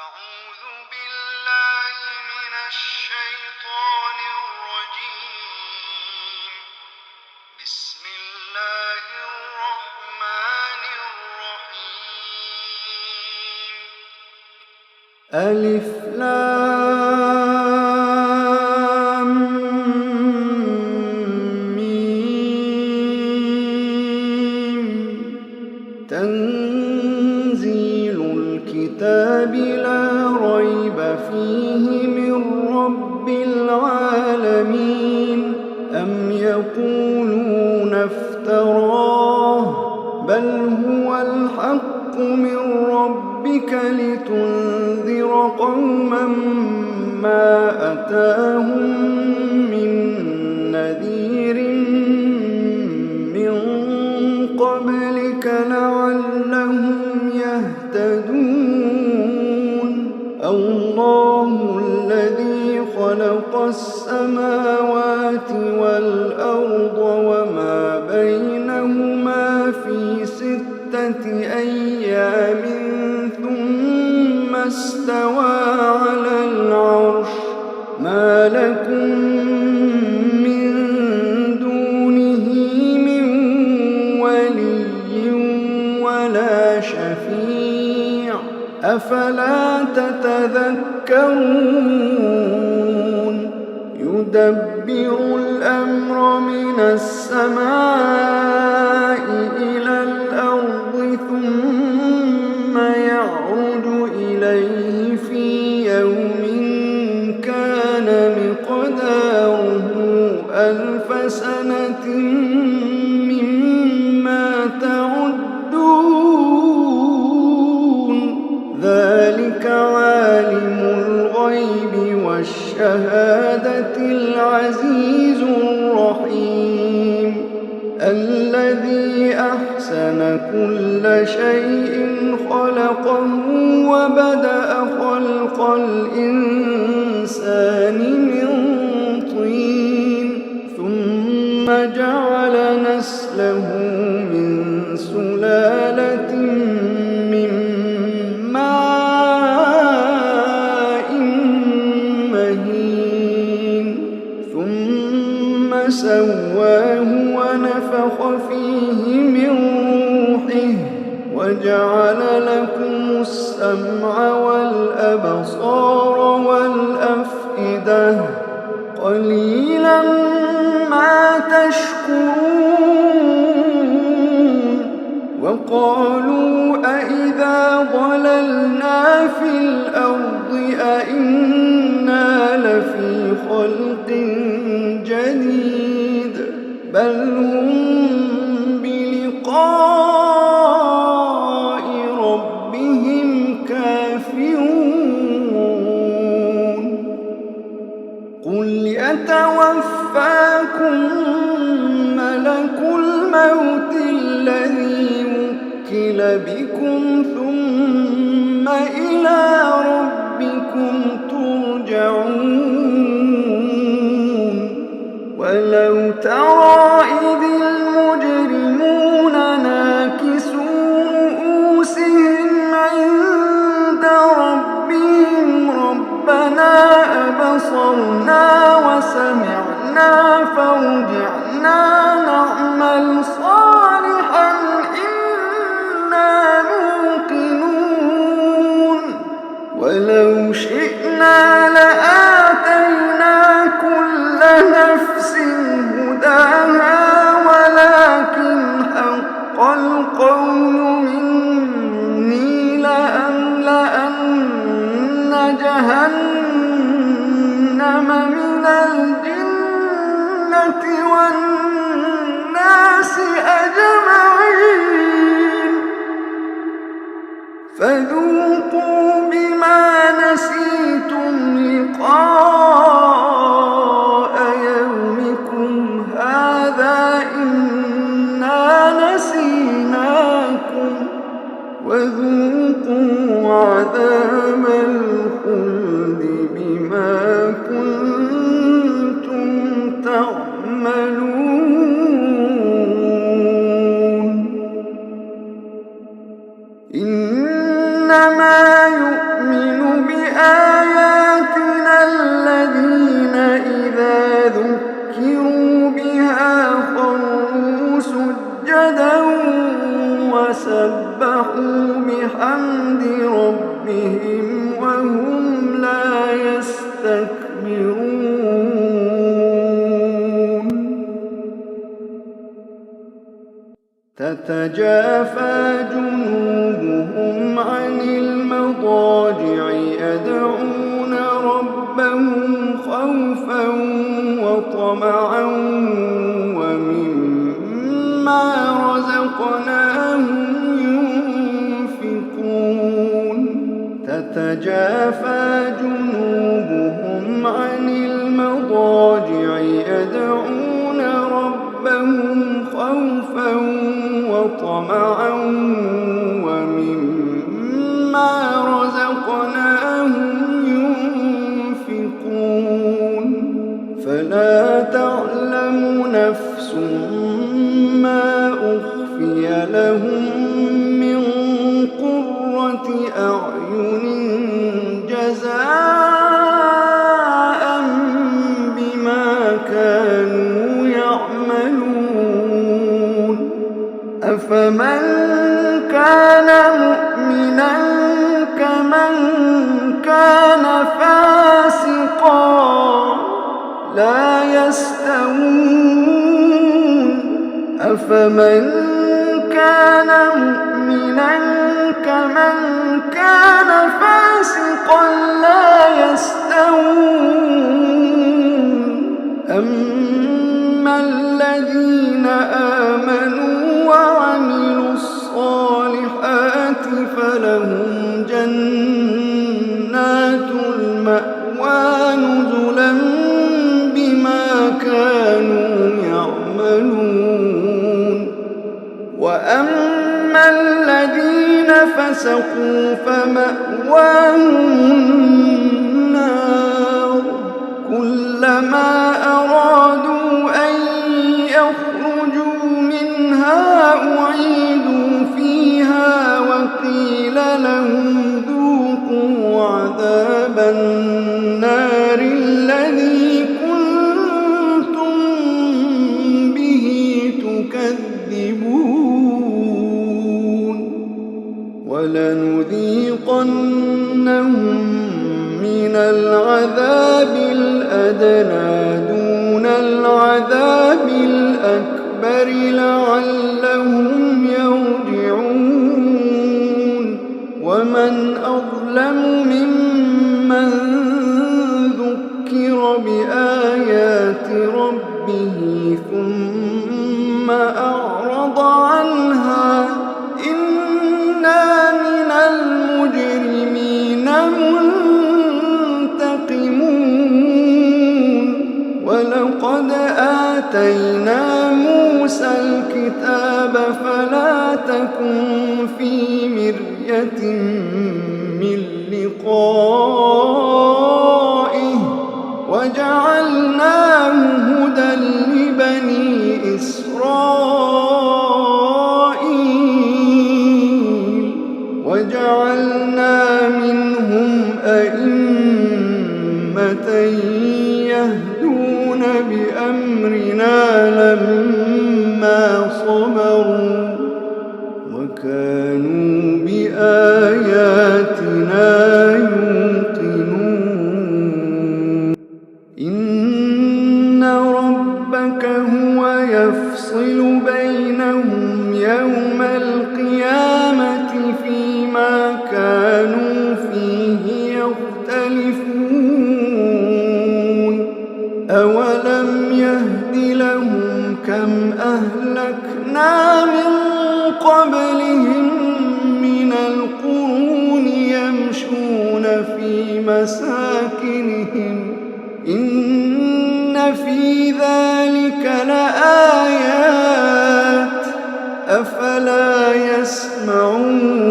أعوذ بالله من الشيطان الرجيم. بسم الله الرحمن الرحيم. ألف لام ميم. تنزيل الكتاب لا ريب فيه من رب العالمين. أم يقولون افتراه بل هو الحق من ربك لتنذر قوما ما أتاهم من نذير من قبلك لعلهم يهتدون. الله الذي خلق السماوات والأرض وما بينهما في 6 أيام ثم استوى على العرش. ما لكم من دونه من ولي ولا شفيع أفلا تتذكرون. يدبر الأمر من السماء إلى الأرض ثم يعرج إليه في يوم كان مقداره 1000 سنة مما تعدون. ذلك عالم الغيب والشهادة العزيز الرحيم. الذي أحسن كل شيء خلقه وبدأ خلق الإنسان من طين ثم جعل نسله من سلالة من ماء مهين ثم سواه ونفخ فيه من روحه وجعل لكم السمع والأبصار والأفئدة قليلا ما تشكرون. وقالوا أإذا ضللنا في الأرض أإنا لفي خلق جديد بل هم بلقاء ربهم كافرون. قل يتوفاكم ملك الموت الذي وكل بكم ثم إلى ربكم ترجعون. ولو ترى إذ المجرمون ناكسوا رؤوسهم عند ربهم ربنا أبصرنا وسمعنا فارجعنا نعمل صالحا إنا موقنون. ولو شئنا لآتينا كل نفس هداها ولكن حق القول مني لأملأن جهنم من الجنة والناس أجمعين. فذوقوا بما نسيتم لقاء يومكم هذا إنا نسيناكم وذوقوا عذاب الخلد بما كنتم تعملون. إنما يؤمن بآياتنا الذين إذا ذكروا بها خروا سجدا وسبحوا بحمد ربهم وهم لا يستكبرون تتجافى جنوبهم عن المضاجع يدعون ربهم خوفا وطمعا ومما رزقناهم ينفقون تتجافى جنوبهم عن المضاجع يدعون ربهم خوفا وطمعا ومما رزقناهم ينفقون فلا تعلم نفس ما أخفي لهم من قرة أعين جزاء بما كانوا يعملون أفمن كان مؤمنا كمن كان فاسقا لا يستوون أفمن كان مؤمنا كمن كان فاسقا لا يستوون أما الذين آمنوا وعملوا الصالحات فلهم جنات المأوى نزلا بما كانوا يعملون وأما الذين فسقوا فمأواهم النار كلما أرادوا أن يخرجوا منها أعيدوا فيها وقيل لهم ذوقوا عذاب النار الذي كنتم به تكذبون ولنذيقنهم من العذاب الأدنى دون العذاب الأكبر لعلهم يرجعون ومن أظلم ممن ذكر بآيات ربه ثم أعرض عنها إنا من المجرمين منتقمون ولقد آتينا موسى الكتاب فلا تكن في مرية من لقائه وجعلناه هدى لبني إسرائيل وجعلنا منهم أئمة يهدون بأمرنا لما صبروا وكانوا بآياتنا يوقنون إن ربك هو يفصل بينهم يوم القيامة فيما كانوا فيه يختلفون أولم يهد لهم كم أهلكنا من قبلهم من القرون يمشون في مساكنهم إن في ذلك لآيات أفلا يسمعون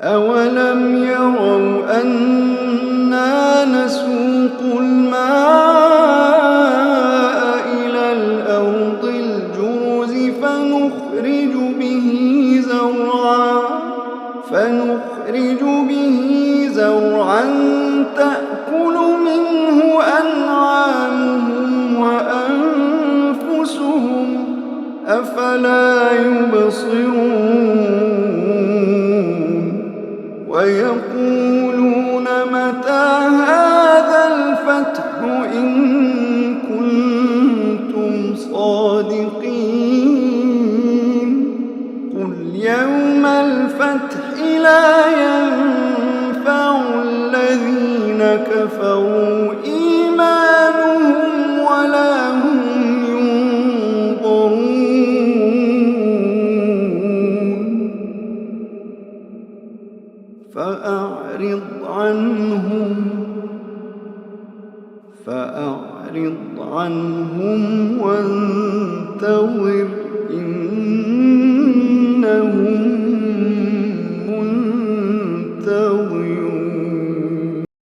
أولم يروا أنا نسوق الماء فأعرض عنهم